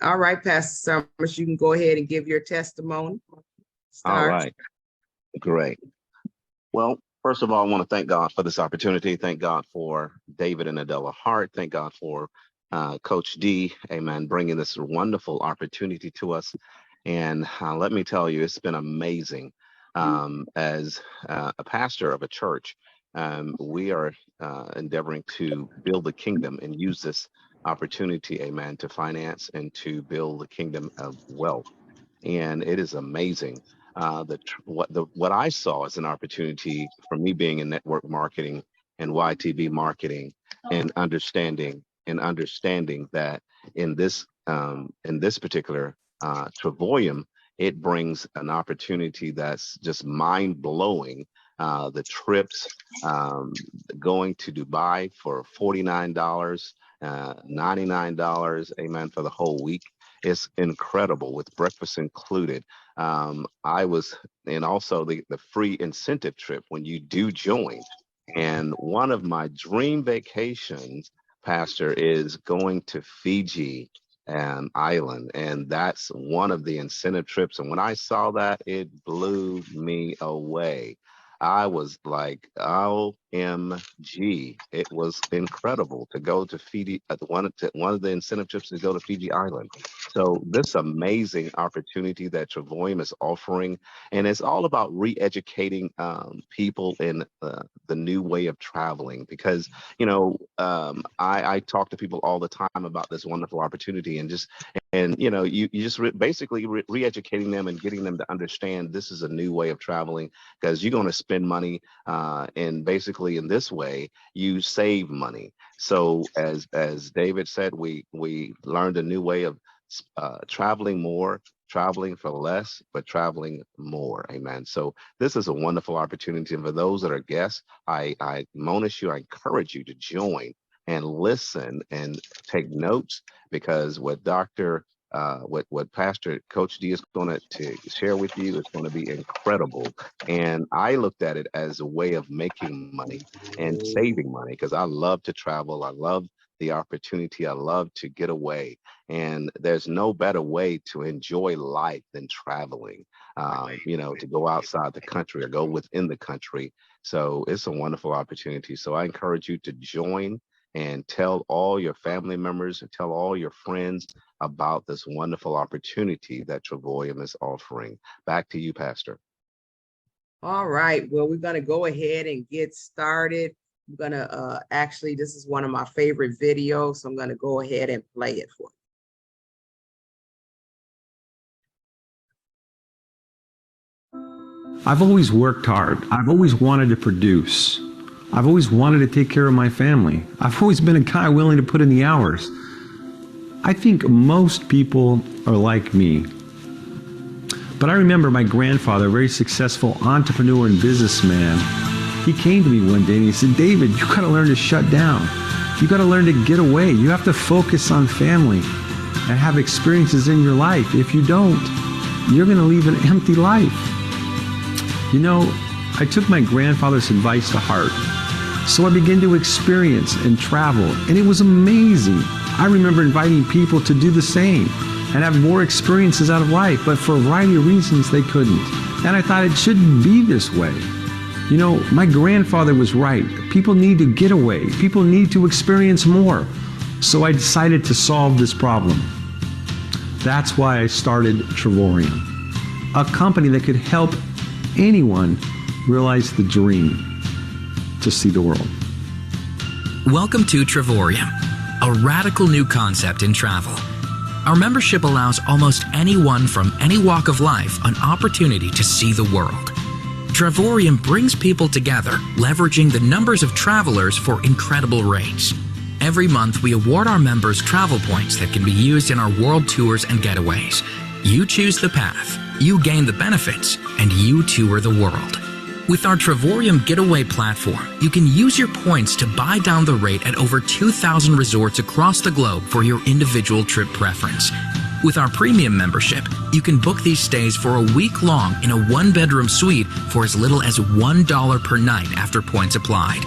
All right, Pastor Summers, you can go ahead and give your testimony. All right, great. Well, first of all, I want to thank God for this opportunity. Thank God for David and Adela Hart. Thank God for Coach D, amen, bringing this wonderful opportunity to us. And let me tell you, it's been amazing. As a pastor of a church, we are endeavoring to build the kingdom and use this opportunity, amen, to finance and to build the kingdom of wealth. And it is amazing. What I saw as an opportunity for me being in network marketing and YTV marketing, and understanding that in this particular Travoyum, it brings an opportunity that's just mind blowing. The trips, going to Dubai for $49, $99, amen, for the whole week. It's incredible with breakfast included. And also the free incentive trip when you do join. And one of my dream vacations, Pastor, is going to Fiji Island. And that's one of the incentive trips. And when I saw that, it blew me away. I was like, OMG. It was incredible to go to Fiji. One of the incentive trips to go to Fiji Island. So this amazing opportunity that Travoyum is offering, and it's all about re-educating people in the new way of traveling. Because, I talk to people all the time about this wonderful opportunity, and you just basically re-educating them and getting them to understand this is a new way of traveling, because you're going to spend money, and basically in this way you save money. So as David said, we learned a new way of traveling more, traveling for less, but traveling more. Amen. So this is a wonderful opportunity. And for those that are guests, I admonish you, I encourage you to join and listen and take notes, because what Pastor Coach D is going to share with you is going to be incredible. And I looked at it as a way of making money and saving money, because I love to travel. I love the opportunity. I love to get away. And there's no better way to enjoy life than traveling, to go outside the country or go within the country. So it's a wonderful opportunity. So I encourage you to join and tell all your family members and tell all your friends about this wonderful opportunity that Travoyum is offering. Back to you, Pastor. All right. Well, we're going to go ahead and get started. I'm going to actually, this is one of my favorite videos, so I'm going to go ahead and play it for you. I've always worked hard. I've always wanted to produce. I've always wanted to take care of my family. I've always been a guy willing to put in the hours. I think most people are like me. But I remember my grandfather, a very successful entrepreneur and businessman, he came to me one day and he said, David, you got to learn to shut down. You got to learn to get away. You have to focus on family and have experiences in your life. If you don't, you're going to leave an empty life. I took my grandfather's advice to heart. So I began to experience and travel, and it was amazing. I remember inviting people to do the same and have more experiences out of life, but for a variety of reasons they couldn't. And I thought it shouldn't be this way. My grandfather was right. People need to get away. People need to experience more. So I decided to solve this problem. That's why I started Travoyum, a company that could help anyone realize the dream to see the world. Welcome to Travoyum, a radical new concept in travel. Our membership allows almost anyone from any walk of life an opportunity to see the world. Travoyum brings people together, leveraging the numbers of travelers for incredible rates. Every month, we award our members travel points that can be used in our world tours and getaways. You choose the path, you gain the benefits, and you tour the world. With our Travoyum Getaway platform, you can use your points to buy down the rate at over 2,000 resorts across the globe for your individual trip preference. With our premium membership, you can book these stays for a week long in a one-bedroom suite for as little as $1 per night after points applied.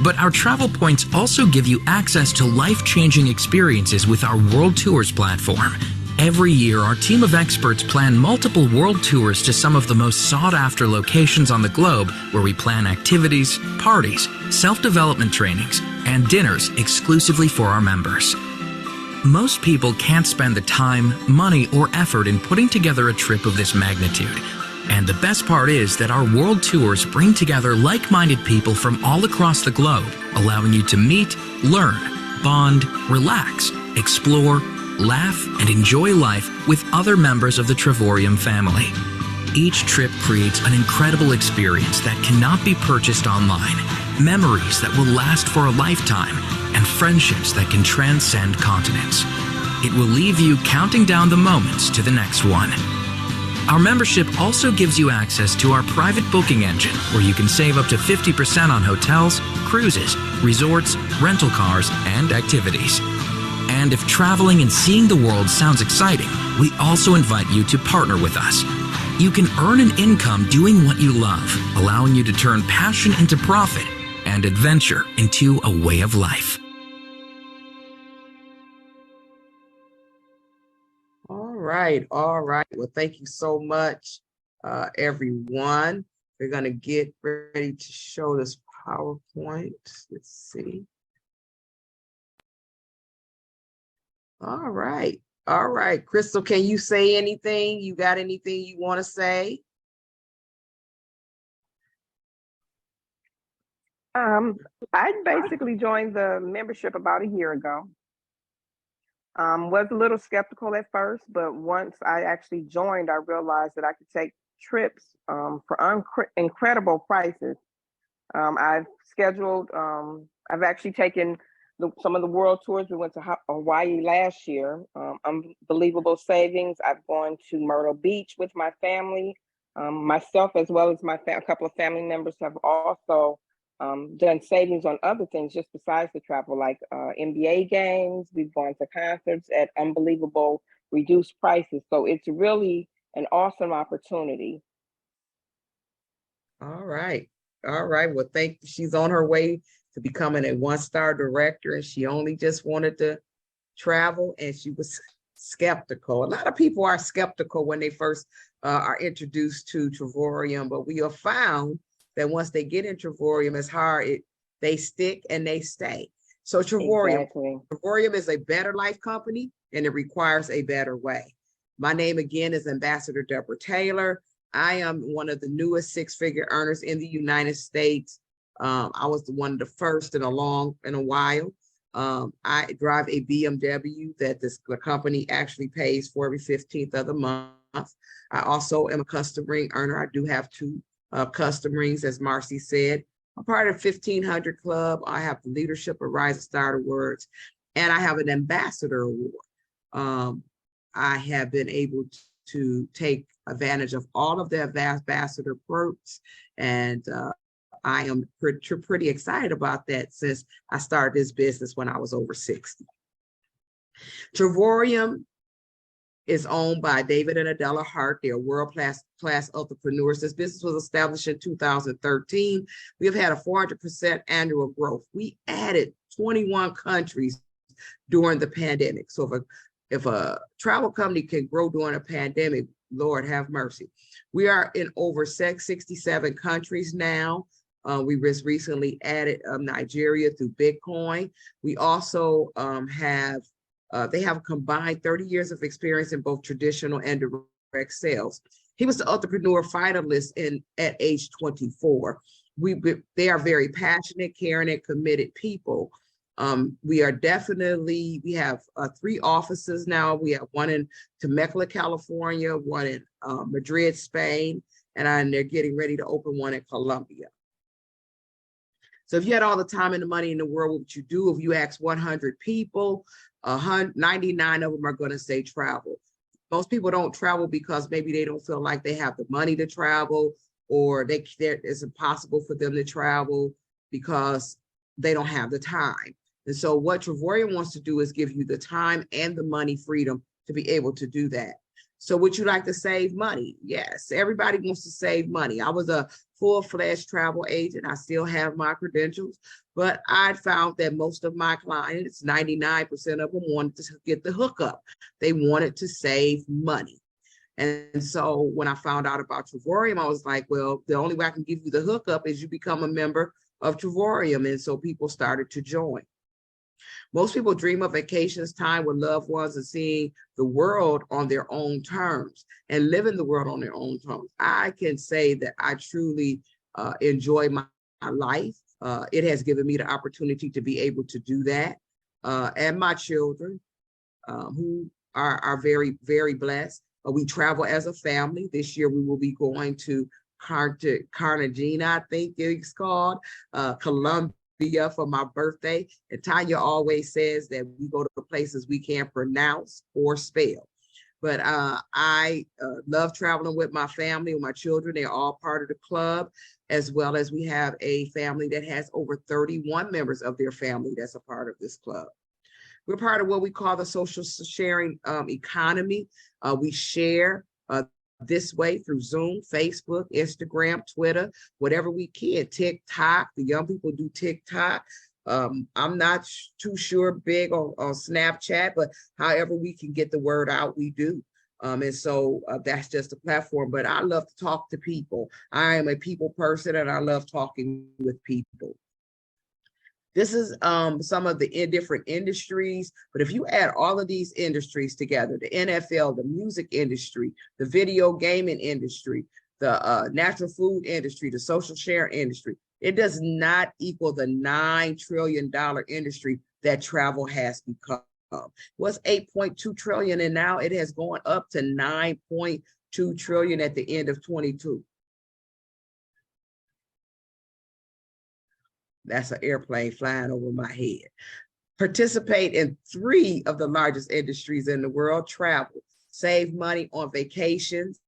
But our travel points also give you access to life-changing experiences with our World Tours platform. Every year, our team of experts plan multiple world tours to some of the most sought-after locations on the globe, where we plan activities, parties, self-development trainings, and dinners exclusively for our members. Most people can't spend the time, money, or effort in putting together a trip of this magnitude. And the best part is that our world tours bring together like-minded people from all across the globe, allowing you to meet, learn, bond, relax, explore, laugh, and enjoy life with other members of the Trivorium family. Each trip creates an incredible experience that cannot be purchased online, memories that will last for a lifetime, and friendships that can transcend continents. It will leave you counting down the moments to the next one. Our membership also gives you access to our private booking engine, where you can save up to 50% on hotels, cruises, resorts, rental cars, and activities. And if traveling and seeing the world sounds exciting, we also invite you to partner with us. You can earn an income doing what you love, allowing you to turn passion into profit and adventure into a way of life. All right. Well, thank you so much, everyone. We're going to get ready to show this PowerPoint. Let's see. All right. Crystal, can you say anything? You got anything you want to say? I basically joined the membership about a year ago. Was a little skeptical at first, but once I actually joined, I realized that I could take trips for incredible prices. I've actually taken some of the world tours. We went to Hawaii last year. Unbelievable savings. I've gone to Myrtle Beach with my family. Myself, as well as a couple of family members, have also done savings on other things just besides the travel, like NBA games. We've gone to concerts at unbelievable reduced prices. So it's really an awesome opportunity. All right. Well, thank you. She's on her way to becoming a one-star director, and she only just wanted to travel, and she was skeptical. A lot of people are skeptical when they first are introduced to Trivorium, but we have found that once they get in Trivorium, it's hard. They stick and they stay. So Trivorium is a better life company, and it requires a better way. My name again is Ambassador Deborah Taylor. I am one of the newest six-figure earners in the United States. I was one of the first in a while. I drive a BMW that the company actually pays for every 15th of the month. I also am a custom ring earner. I do have two custom rings, as Marcy said. I'm part of 1500 Club. I have the Leadership of Rising Star Awards, and I have an Ambassador Award. I have been able to take advantage of all of the ambassador perks, and I am pretty excited about that since I started this business when I was over 60. Trivorium is owned by David and Adela Hart. They are world-class entrepreneurs. This business was established in 2013. We have had a 400% annual growth. We added 21 countries during the pandemic. So if a travel company can grow during a pandemic, Lord have mercy. We are in over 67 countries now. We just recently added Nigeria through Bitcoin. We also they have a combined 30 years of experience in both traditional and direct sales. He was the entrepreneur finalist at age 24. They are very passionate, caring, and committed people. We have 3 offices now. We have one in Temecula, California, one in Madrid, Spain, and they're getting ready to open one in Colombia. So if you had all the time and the money in the world, what would you do? If you ask 100 people, 99 of them are going to say travel. Most people don't travel because maybe they don't feel like they have the money to travel, or it's impossible for them to travel because they don't have the time. And so what Trivorium wants to do is give you the time and the money freedom to be able to do that. So would you like to save money? Yes, everybody wants to save money. I was a full-fledged travel agent. I still have my credentials, but I found that most of my clients, 99% of them, wanted to get the hookup. They wanted to save money. And so when I found out about Travorium, I was like, well, the only way I can give you the hookup is you become a member of Travorium. And so people started to join. Most people dream of vacations, time with loved ones, and seeing the world on their own terms and living the world on their own terms. I can say that I truly enjoy my life. It has given me the opportunity to be able to do that. And my children, who are very, very blessed. We travel as a family. This year we will be going to Cartagena, I think it's called, Colombia for my birthday. And Tanya always says that we go to places we can't pronounce or spell. But I love traveling with my family, with my children. They're all part of the club, as well as we have a family that has over 31 members of their family that's a part of this club. We're part of what we call the social sharing economy. We share this way through Zoom, Facebook, Instagram, Twitter, whatever we can. TikTok, the young people do TikTok. I'm not too sure big on Snapchat, but however we can get the word out, we do. And so that's just a platform. But I love to talk to people. I am a people person, and I love talking with people. This is some of the different industries, but if you add all of these industries together, the NFL, the music industry, the video gaming industry, the natural food industry, the social share industry, it does not equal the $9 trillion industry that travel has become. It was 8.2 trillion, and now it has gone up to 9.2 trillion at the end of 22. That's an airplane flying over my head. Participate in 3 of the largest industries in the world: travel, save money on vacations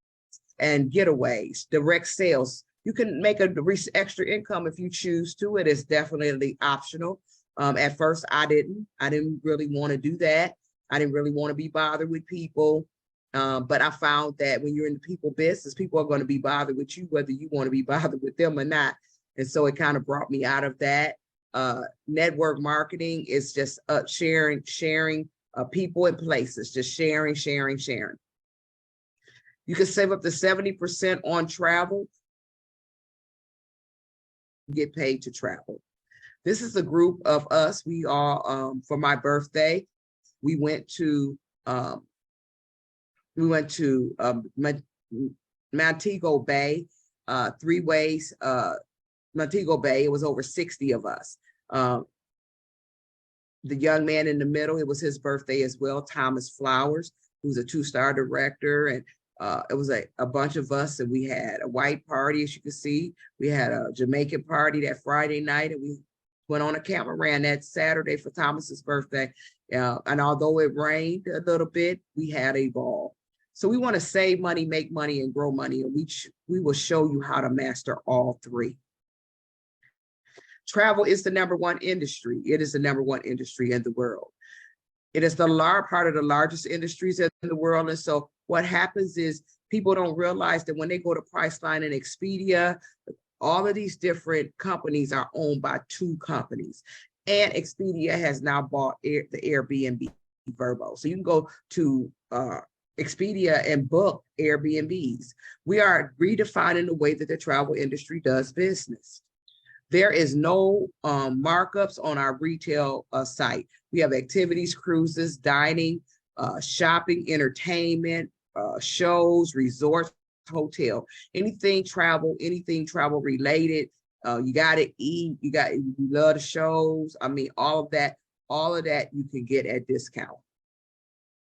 and getaways, direct sales. You can make a extra income if you choose to. It is definitely optional. At first, I didn't really want to do that. I didn't really want to be bothered with people. But I found that when you're in the people business, people are going to be bothered with you, whether you want to be bothered with them or not. And so it kind of brought me out of that. Network marketing is just sharing people and places, just sharing. You can save up to 70% on travel, get paid to travel. This is a group of us. We all, for my birthday, we went to Montego Bay, 3 ways, Montego Bay. It was over 60 of us. The young man in the middle, it was his birthday as well, Thomas Flowers, who's a 2-star director. And it was a bunch of us, and we had a white party, as you can see. We had a Jamaican party that Friday night, and we went on a catamaran that Saturday for Thomas's birthday. And although it rained a little bit, we had a ball. So we want to save money, make money, and grow money. And we will show you how to master all 3. Travel is the #1 industry. It is the #1 industry in the world. It is the part of the largest industries in the world. And so what happens is people don't realize that when they go to Priceline and Expedia, all of these different companies are owned by 2 companies. And Expedia has now bought the Airbnb Vrbo. So you can go to Expedia and book Airbnbs. We are redefining the way that the travel industry does business. There is no markups on our retail site. We have activities, cruises, dining, shopping, entertainment, shows, resorts, hotel, anything travel related. You got to eat. You love the shows. I mean, all of that you can get at discount.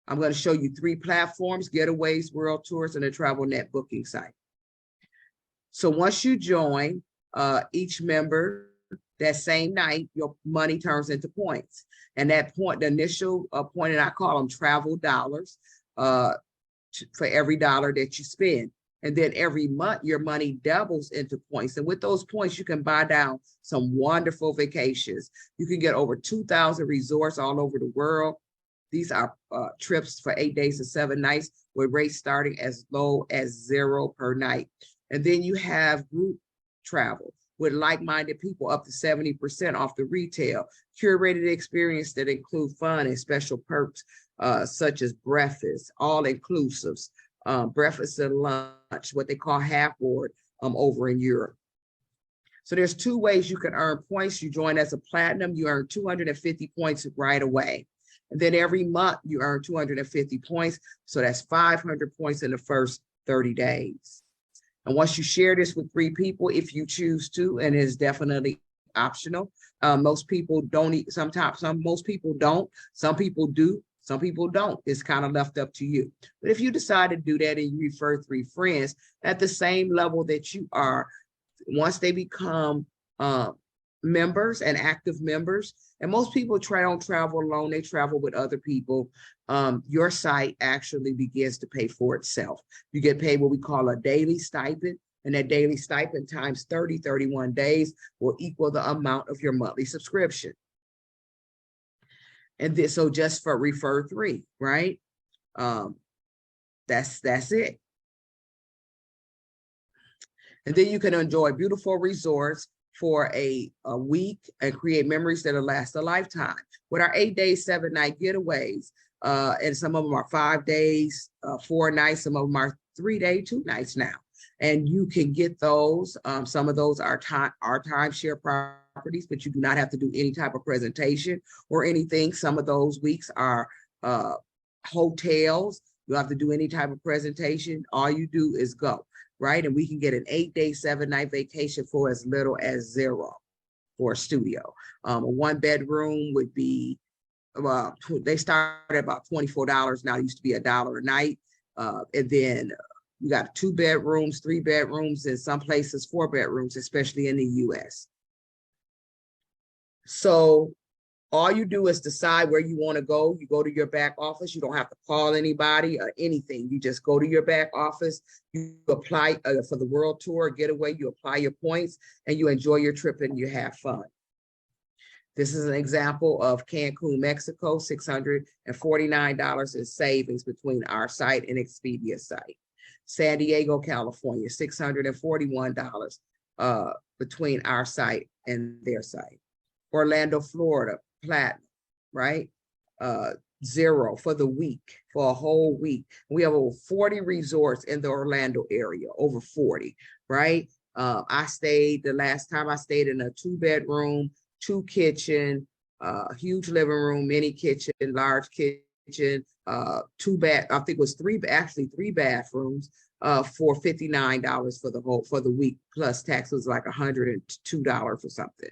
I'm going to show you 3 platforms: Getaways, World Tours, and a Travel Net booking site. So once you join, each member, that same night, your money turns into points. And that point, the initial point, and I call them travel dollars, for every dollar that you spend. And then every month, your money doubles into points. And with those points, you can buy down some wonderful vacations. You can get over 2,000 resorts all over the world. These are trips for 8 days to 7 nights with rates starting as low as $0 per night. And then you have group travel with like-minded people up to 70% off the retail, curated experience that include fun and special perks such as breakfast, all-inclusives, breakfast and lunch, what they call half board over in Europe. So there's 2 ways you can earn points. You join as a platinum, you earn 250 points right away. And then every month you earn 250 points. So that's 500 points in the first 30 days. And once you share this with 3 people, if you choose to, and it's definitely optional. Most people don't eat, most people don't, some people do, some people don't. It's kind of left up to you. But if you decide to do that and you refer 3 friends at the same level that you are, once they become members and active members, and most people don't travel alone, they travel with other people, your site actually begins to pay for itself. You get paid what we call a daily stipend, and that daily stipend times 31 days will equal the amount of your monthly subscription. And this, so just for refer 3, right? That's it. And then you can enjoy beautiful resorts for a week and create memories that'll last a lifetime. With our 8-day, 7-night getaways, and some of them are 5 days, 4 nights, some of them are 3-day, 2 nights now. And you can get those. Some of those are timeshare properties, but you do not have to do any type of presentation or anything. Some of those weeks are hotels. You don't have to do any type of presentation. All you do is go. Right? And we can get an 8-day, 7-night vacation for as little as $0 for a studio. A 1-bedroom would be, they start at about $24 now. It used to be $1 a night. And then you got 2 bedrooms, 3 bedrooms, and some places 4 bedrooms, especially in the US. So all you do is decide where you want to go. You go to your back office. You don't have to call anybody or anything. You just go to your back office. You apply for the world tour getaway. You apply your points and you enjoy your trip and you have fun. This is an example of Cancun, Mexico, $649 in savings between our site and Expedia's site. San Diego, California, $641 between our site and their site. Orlando, Florida, platinum, right? $0 for the week, for a whole week. We have over 40 resorts in the Orlando area, over 40, right? The last time I stayed in a 2-bedroom, 2 kitchen, huge living room, mini kitchen, large kitchen, 2 bath, I think it was 3 bathrooms, for $59 for the week, plus tax was like $102 or something.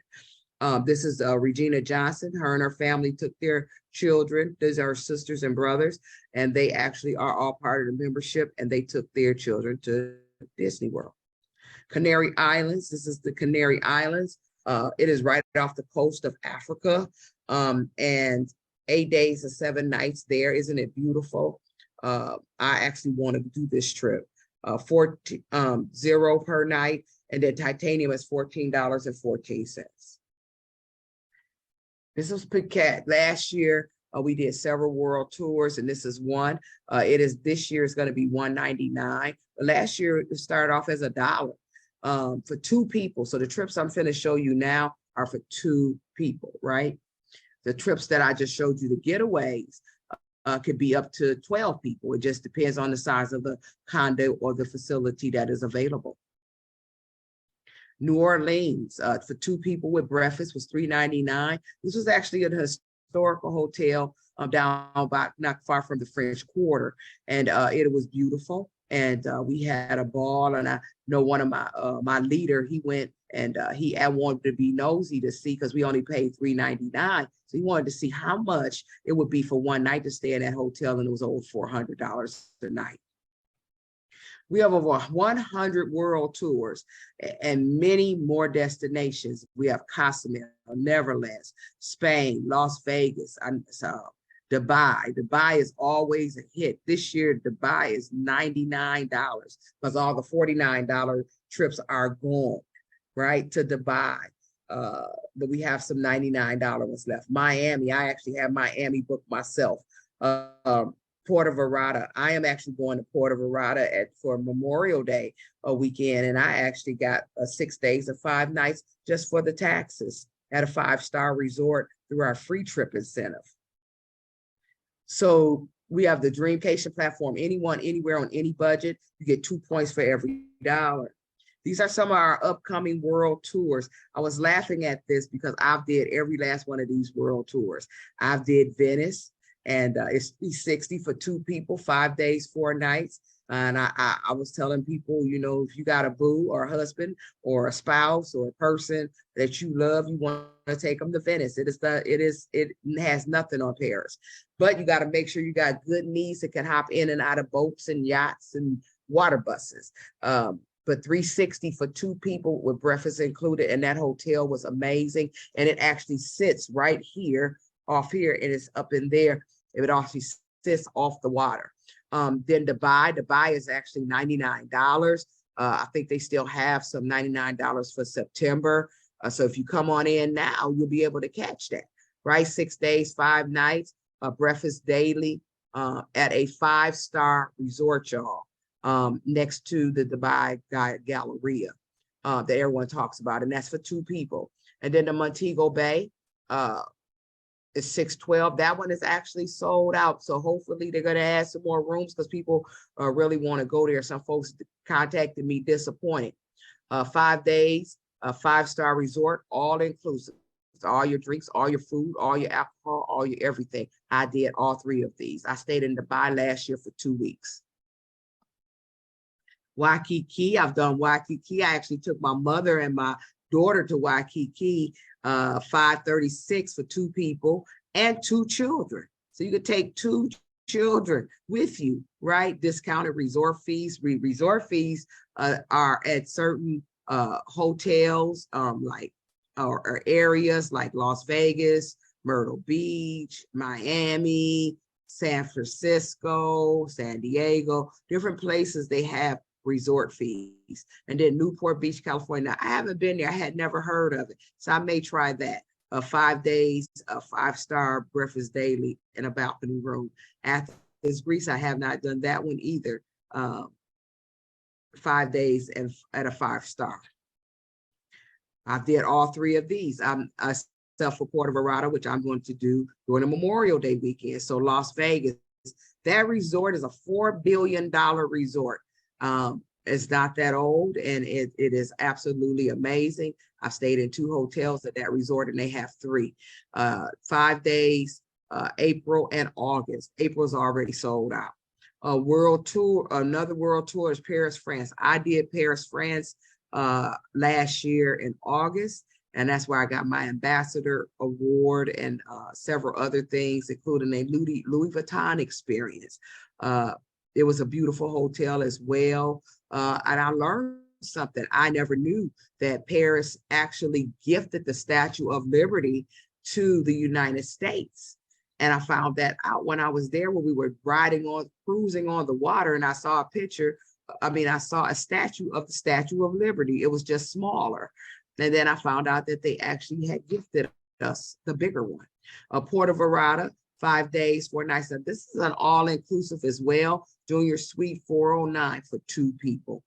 This is Regina Johnson. Her and her family took their children. These are sisters and brothers, and they actually are all part of the membership, and they took their children to Disney World. Canary Islands. This is the Canary Islands. It is right off the coast of Africa, and 8 days and 7 nights there. Isn't it beautiful? I actually want to do this trip. $0 per night, and then titanium is $14.14. This was Phuket. Last year, we did several world tours, and this is one. This year is going to be $199. But last year it started off as $1 for 2 people. So the trips I'm going to show you now are for 2 people, right? The trips that I just showed you, the getaways, could be up to 12 people. It just depends on the size of the condo or the facility that is available. New Orleans, for 2 people with breakfast was $399. This was actually a historical hotel down about not far from the French Quarter, and it was beautiful. And we had a ball. And I know one of my leader, he went and he wanted to be nosy to see, because we only paid $399. So he wanted to see how much it would be for one night to stay in that hotel, and it was over $400 a night. We have over 100 world tours and many more destinations. We have Cozumel, Neverland, Spain, Las Vegas, Dubai. Dubai is always a hit. This year, Dubai is $99 because all the $49 trips are gone, right, to Dubai. But we have some $99 ones left. Miami, I actually have Miami booked myself Puerto Vallarta. I am actually going to Puerto Vallarta for Memorial Day weekend, and I actually got 6 days of 5 nights just for the taxes at a 5-star resort through our free trip incentive. So we have the Dreamcation platform. Anyone, anywhere, on any budget, you get 2 points for every dollar. These are some of our upcoming world tours. I was laughing at this because I've did every last one of these world tours. I've did Venice, and it's $360 for 2 people, 5 days, 4 nights. And I was telling people, you know, if you got a boo or a husband or a spouse or a person that you love, you want to take them to Venice. It has nothing on Paris, but you got to make sure you got good knees that can hop in and out of boats and yachts and water buses. But $360 for 2 people with breakfast included, and that hotel was amazing. And it actually sits right here, off here, and it's up in there. It actually sits off the water. Then Dubai is actually $99. I think they still have some $99 for September. So if you come on in now, you'll be able to catch that, right? 6 days, 5 nights, breakfast daily at a 5-star resort, y'all, next to the Dubai Galleria that everyone talks about. And that's for 2 people. And then the Montego Bay, is $612. That one is actually sold out. So hopefully they're going to add some more rooms because people really want to go there. Some folks contacted me disappointed. 5 days, a 5-star resort, all inclusive. All your drinks, all your food, all your alcohol, all your everything. I did all 3 of these. I stayed in Dubai last year for 2 weeks. Waikiki, I've done Waikiki. I actually took my mother and my daughter to Waikiki, $536 for 2 people and 2 children. So you could take 2 children with you, right? Discounted resort fees. Resort fees are at certain hotels, like or areas like Las Vegas, Myrtle Beach, Miami, San Francisco, San Diego, different places they have resort fees. And then Newport Beach, California. Now, I haven't been there. I had never heard of it. So I may try that. 5 days, a 5-star breakfast daily in a balcony room. Athens, Greece, I have not done that one either. 5 days and at a 5-star. I did all 3 of these. I'm for Puerto Vallarta, which I'm going to do during the Memorial Day weekend. So Las Vegas, that resort is a $4 billion resort. It's not that old, and it is absolutely amazing. I've stayed in 2 hotels at that resort, and they have 3. 5 days, April and August. April's already sold out. A world tour, another world tour is Paris, France. I did Paris, France last year in August, and that's where I got my ambassador award and several other things, including a Louis Vuitton experience. It was a beautiful hotel as well. And I learned something. I never knew that Paris actually gifted the Statue of Liberty to the United States. And I found that out when I was there, when we were cruising on the water, and I saw a picture. I saw a statue of the Statue of Liberty. It was just smaller. And then I found out that they actually had gifted us the bigger one. Puerto Vallarta, 5 days, 4 nights. Now, this is an all-inclusive as well. Junior Suite 409 for 2 people.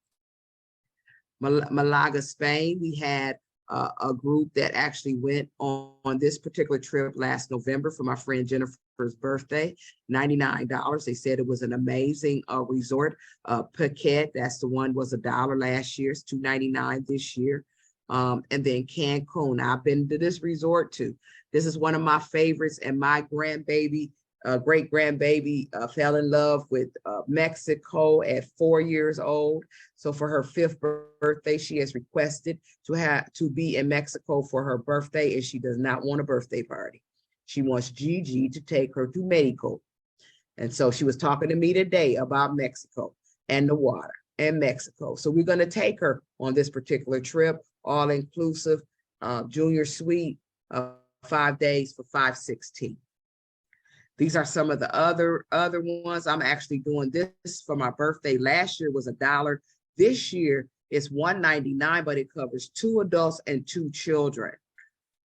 Malaga, Spain, we had a group that actually went on this particular trip last November for my friend Jennifer's birthday, $99. They said it was an amazing resort. Phuket, that's the one, was $1 last year. It's $2.99 this year. And then Cancun. I've been to this resort too. This is one of my favorites, and my grandbaby, great grandbaby, fell in love with Mexico at 4 years old. So for her 5th birthday, she has requested to be in Mexico for her birthday, and she does not want a birthday party. She wants Gigi to take her to Mexico. And so she was talking to me today about Mexico and the water and Mexico. So we're going to take her on this particular trip, all inclusive, junior suite, 5 days for $516. These are some of the other ones. I'm actually doing this for my birthday. Last year was $1. This year it's $199, but it covers 2 adults and 2 children.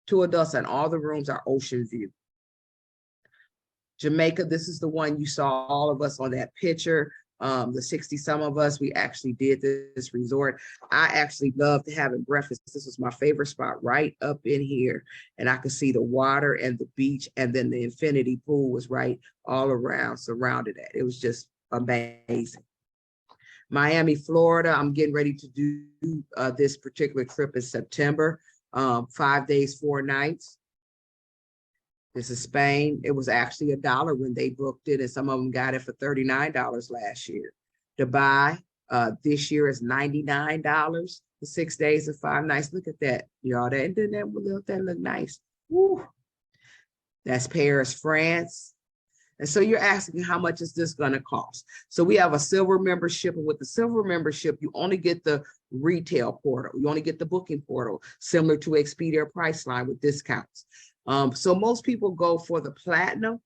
2 adults, and all the rooms are ocean view. Jamaica, this is the one you saw all of us on that picture. The 60 some of us, we actually did this resort. I actually loved having breakfast. This was my favorite spot right up in here. And I could see the water and the beach, and then the infinity pool was right all around, surrounded it. It was just amazing. Miami, Florida, I'm getting ready to do this particular trip in September, 5 days, 4 nights. This is Spain. It was actually $1 when they booked it, and some of them got it for $39 last year. Dubai, this year is $99 for 6 days and 5 nights. Look at that, y'all. That look nice. Woo. That's Paris, France. And so you're asking, how much is this going to cost? So we have a silver membership, and with the silver membership, you only get the retail portal. You only get the booking portal, similar to Expedia Priceline with discounts. So most people go for the platinum.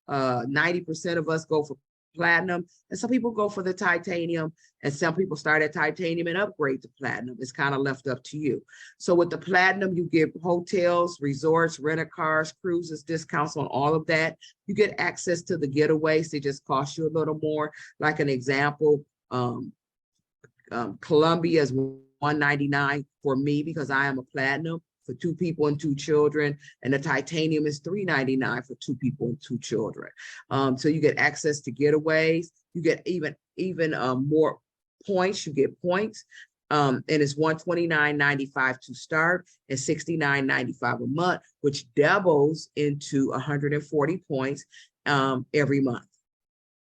90% of us go for platinum, and some people go for the titanium, and some people start at titanium and upgrade to platinum. It's kind of left up to you. So with the platinum, you get hotels, resorts, rent-a-cars, cruises, discounts on all of that. You get access to the getaways. They just cost you a little more. Like an example, Colombia is $199 for me because I am a platinum, for 2 people and 2 children, and the titanium is $399 for 2 people and 2 children. So you get access to getaways. You get even more points. You get points, and it's $129.95 to start and $69.95 a month, which doubles into 140 points every month.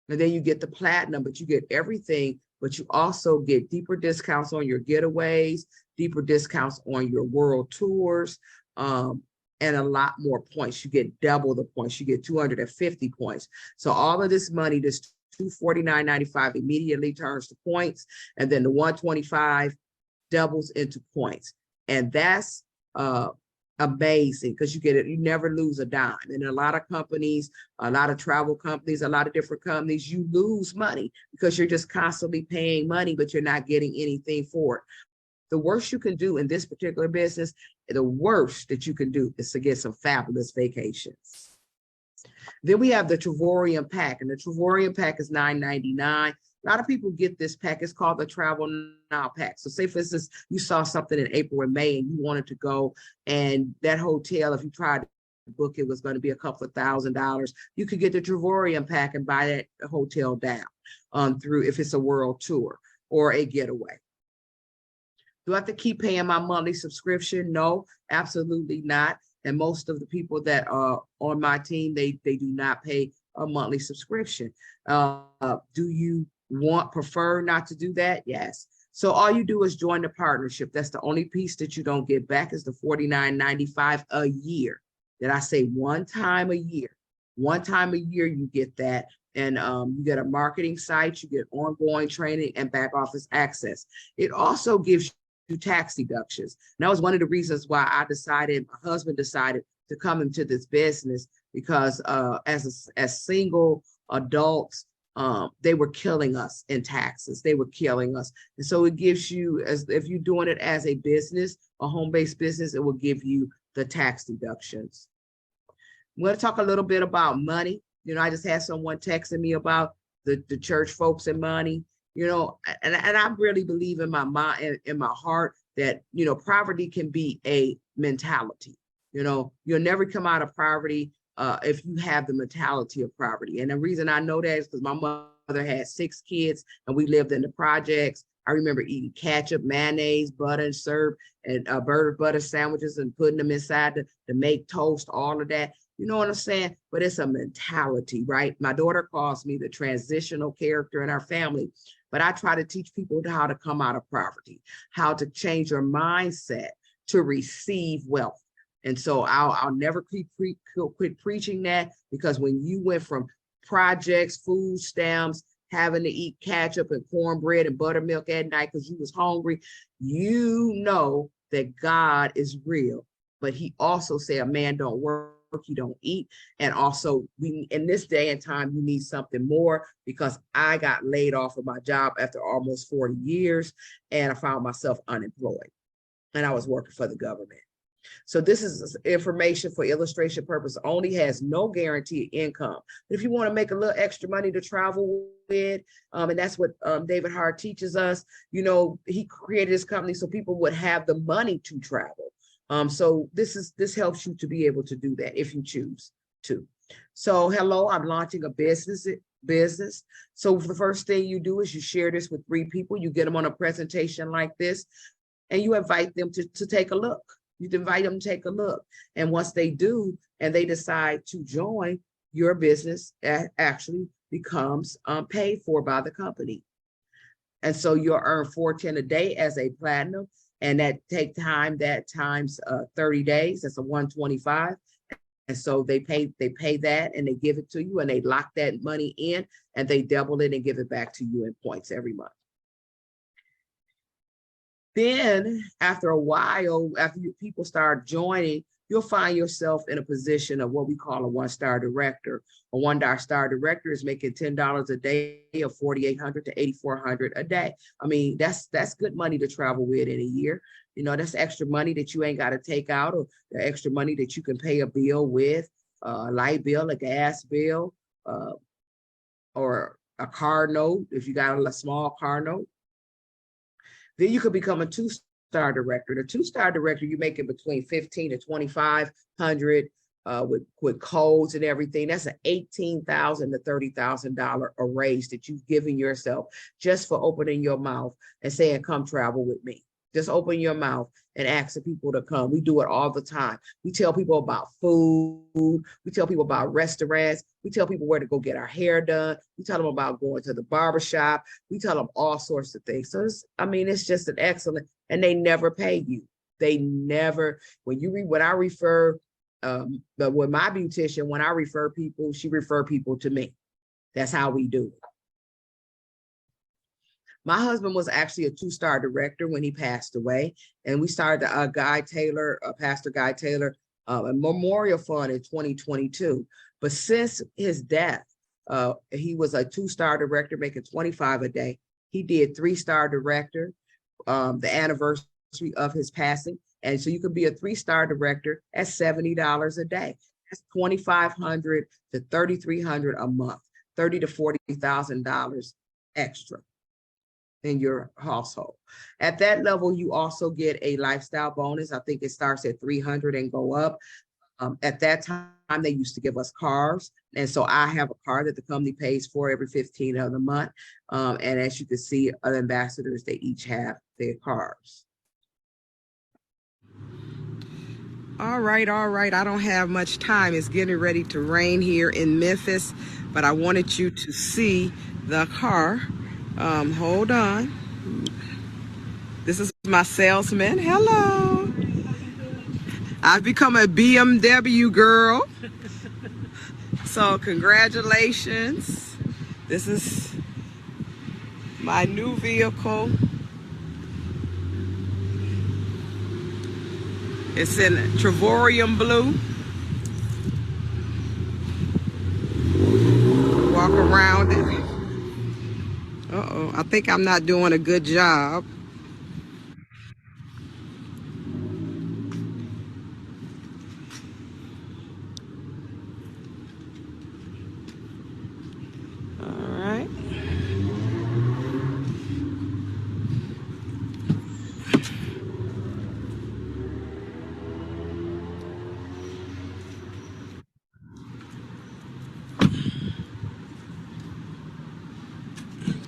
And then you get the platinum, but you get everything. But you also get deeper discounts on your getaways, deeper discounts on your world tours, and a lot more points. You get double the points. You get 250 points. So all of this money, this $249.95 immediately turns to points, and then the $125 doubles into points. And that's amazing because you get it, you never lose a dime. And a lot of companies, a lot of travel companies, a lot of different companies, you lose money because you're just constantly paying money, but you're not getting anything for it. The worst you can do in this particular business, the worst that you can do is to get some fabulous vacations. Then we have the Travorium pack, and the Travorium pack is $9.99. A lot of people get this pack. It's called the Travel Now pack. So say, for instance, you saw something in April or May and you wanted to go, and that hotel, if you tried to book it, was going to be a couple of $1,000. You could get the Travorium pack and buy that hotel down through, if it's a world tour or a getaway. Do I have to keep paying my monthly subscription? No, absolutely not. And most of the people that are on my team, they do not pay a monthly subscription. Do you prefer not to do that? Yes. So all you do is join the partnership. That's the only piece that you don't get back, is the $49.95 a year. Did I say one time a year? One time a year you get that. And you get a marketing site, you get ongoing training and back office access. It also gives you tax deductions. And that was one of the reasons why my husband decided to come into this business, because as single adults, they were killing us in taxes. They were killing us. And so it gives you, as if you're doing it as a business, a home-based business, it will give you the tax deductions. I'm going to talk a little bit about money. You know, I just had someone texting me about the church folks and money, you know, and I really believe in my mind, in my heart, that, you know, poverty can be a mentality. You know, you'll never come out of poverty if you have the mentality of poverty. And the reason I know that is because my mother had 6 kids and we lived in the projects. I remember eating ketchup, mayonnaise, butter, and syrup, and butter sandwiches, and putting them inside to make toast, all of that. You know what I'm saying? But it's a mentality, right? My daughter calls me the transitional character in our family, but I try to teach people how to come out of poverty, how to change your mindset to receive wealth. And so I'll never quit preaching that, because when you went from projects, food stamps, having to eat ketchup and cornbread and buttermilk at night because you was hungry, you know that God is real. But he also said a man don't work, he don't eat. And also, we in this day and time, you need something more, because I got laid off of my job after almost 40 years and I found myself unemployed, and I was working for the government. So this is information for illustration purpose, only, has no guaranteed income. But if you want to make a little extra money to travel with, and that's what David Hart teaches us, you know, he created this company so people would have the money to travel. So this helps you to be able to do that if you choose to. So hello, I'm launching a business. So the first thing you do is you share this with 3 people, you get them on a presentation like this, and you invite them to take a look. You invite them to take a look. And once they do, and they decide to join, your business actually becomes paid for by the company. And so you'll earn $410 a day as a platinum, and that take time, that times 30 days, that's a 125. And so they pay that, and they give it to you, and they lock that money in, and they double it and give it back to you in points every month. Then after a while, after people start joining, you'll find yourself in a position of what we call a 1-star director. A 1-star director is making $10 a day, or $4,800 to $8,400 a day. I mean, that's good money to travel with in a year. You know, that's extra money that you ain't got to take out, or the extra money that you can pay a bill with, a light bill, a gas bill, or a car note if you got a small car note. Then you could become a 2-star director. The 2-star director, you make it between $1,500 to $2,500 with codes and everything. That's an $18,000 to $30,000 a raise that you've given yourself just for opening your mouth and saying, come travel with me. Just open your mouth and ask the people to come. We do it all the time. We tell people about food. We tell people about restaurants. We tell people where to go get our hair done. We tell them about going to the barbershop. We tell them all sorts of things. So it's just an excellent, and they never pay you. They never, when I refer, but with my beautician, when I refer people, she refer people to me. That's how we do it. My husband was actually a 2-star director when he passed away, and we started Pastor Guy Taylor, a memorial fund in 2022. But since his death, he was a 2-star director making $25 a day. He did 3-star director, the anniversary of his passing. And so you could be a 3-star director at $70 a day. That's $2,500 to $3,300 a month, $30,000 to $40,000 extra in your household. At that level, you also get a lifestyle bonus. I think it starts at $300 and go up. At that time, they used to give us cars. And so I have a car that the company pays for every 15th of the month. And as you can see, other ambassadors, they each have their cars. All right. I don't have much time. It's getting ready to rain here in Memphis, but I wanted you to see the car. Hold on. This is my salesman. Hello. I've become a BMW girl. So congratulations. This is my new vehicle. It's in Trevorium blue. Walk around it. Uh-oh, I think I'm not doing a good job. All right.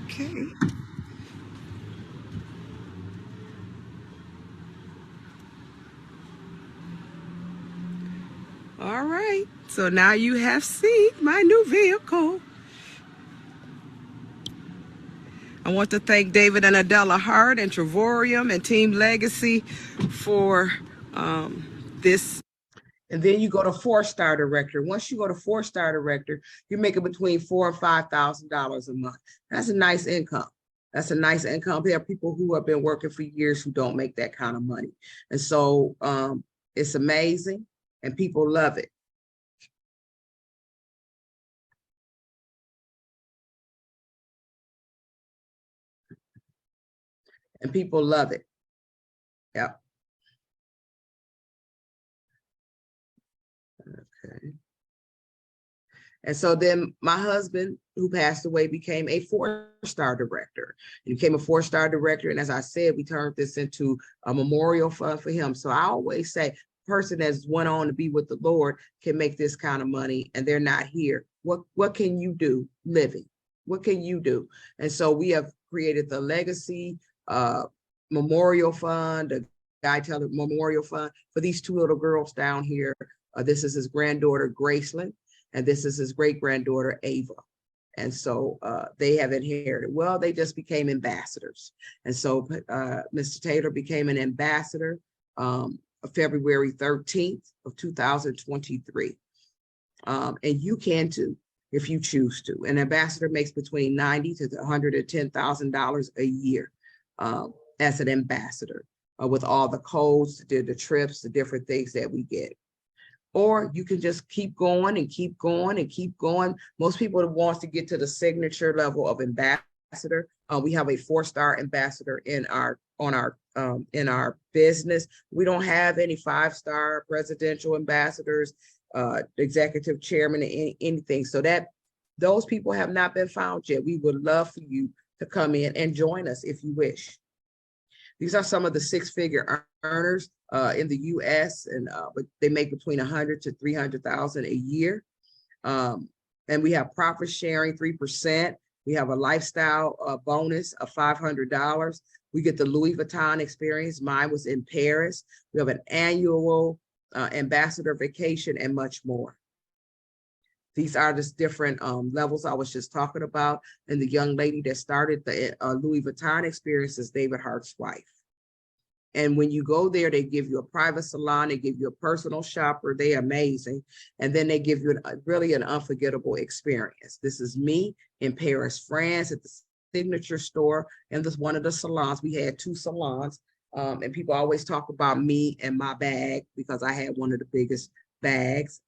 Okay. All right, so now you have seen my new vehicle. I want to thank David and Adela Hart and Trevorium and Team Legacy for this. And then you go to 4-star director. Once you go to 4-star director, you're making between $4,000 and $5,000 a month. That's a nice income. That's a nice income. There are people who have been working for years who don't make that kind of money. And so it's amazing, and people love it. And people love it. Yep. And so then my husband, who passed away, became a 4-star director. He became a 4-star director. And as I said, we turned this into a memorial fund for him. So I always say, person that's went on to be with the Lord can make this kind of money and they're not here. What can you do living? What can you do? And so we have created the Legacy Memorial Fund, the Guy Teller Memorial Fund for these 2 little girls down here. This is his granddaughter, Graceland, and this is his great-granddaughter, Ava. And so they have inherited. Well, they just became ambassadors. And so Mr. Taylor became an ambassador February 13th of 2023. And you can too, if you choose to. An ambassador makes between $90,000 to $110,000 a year as an ambassador with all the codes, the trips, the different things that we get. Or you can just keep going and keep going and keep going. Most people that wants to get to the signature level of ambassador. We have a 4-star ambassador in our business. We don't have any 5-star presidential ambassadors, executive chairman, anything. So that those people have not been found yet. We would love for you to come in and join us if you wish. These are some of the 6-figure earners in the U.S. and but they make between $100,000 to $300,000 a year. And we have profit sharing 3%. We have a lifestyle bonus of $500. We get the Louis Vuitton experience. Mine was in Paris. We have an annual ambassador vacation and much more. These are just different levels I was just talking about. And the young lady that started the Louis Vuitton experience is David Hart's wife. And when you go there, they give you a private salon, they give you a personal shopper, they're amazing. And then they give you really an unforgettable experience. This is me in Paris, France at the signature store and this one of the salons. We had 2 salons and people always talk about me and my bag because I had one of the biggest bags.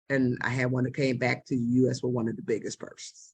And I had one that came back to the US with one of the biggest purses.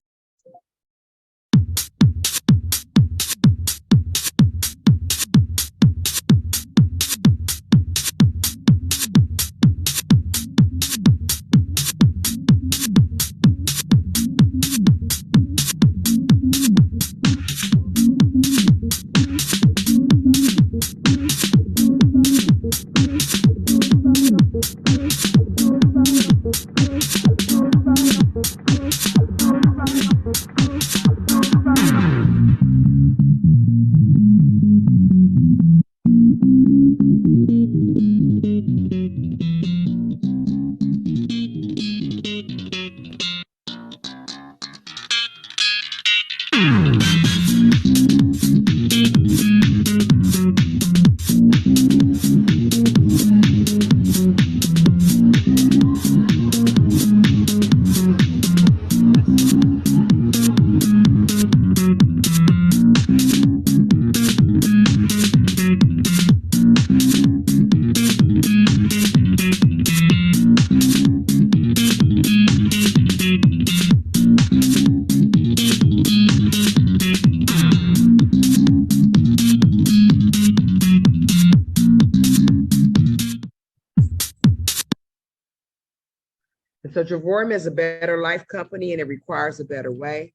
So Travorium is a better life company and it requires a better way.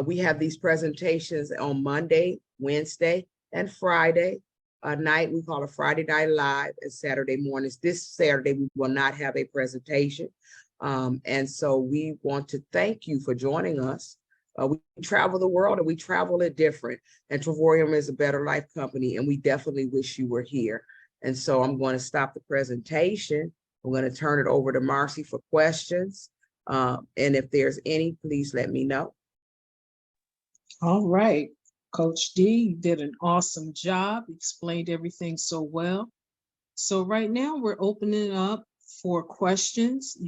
We have these presentations on Monday, Wednesday, and Friday night. We call it Friday Night Live and Saturday mornings. This Saturday, we will not have a presentation. And so we want to thank you for joining us. We travel the world and we travel it different. And Travorium is a better life company and we definitely wish you were here. And so I'm going to stop the presentation. I'm going to turn it over to Marcy for questions. And if there's any, please let me know. All right. Coach D, you did an awesome job, explained everything so well. So right now we're opening up for questions.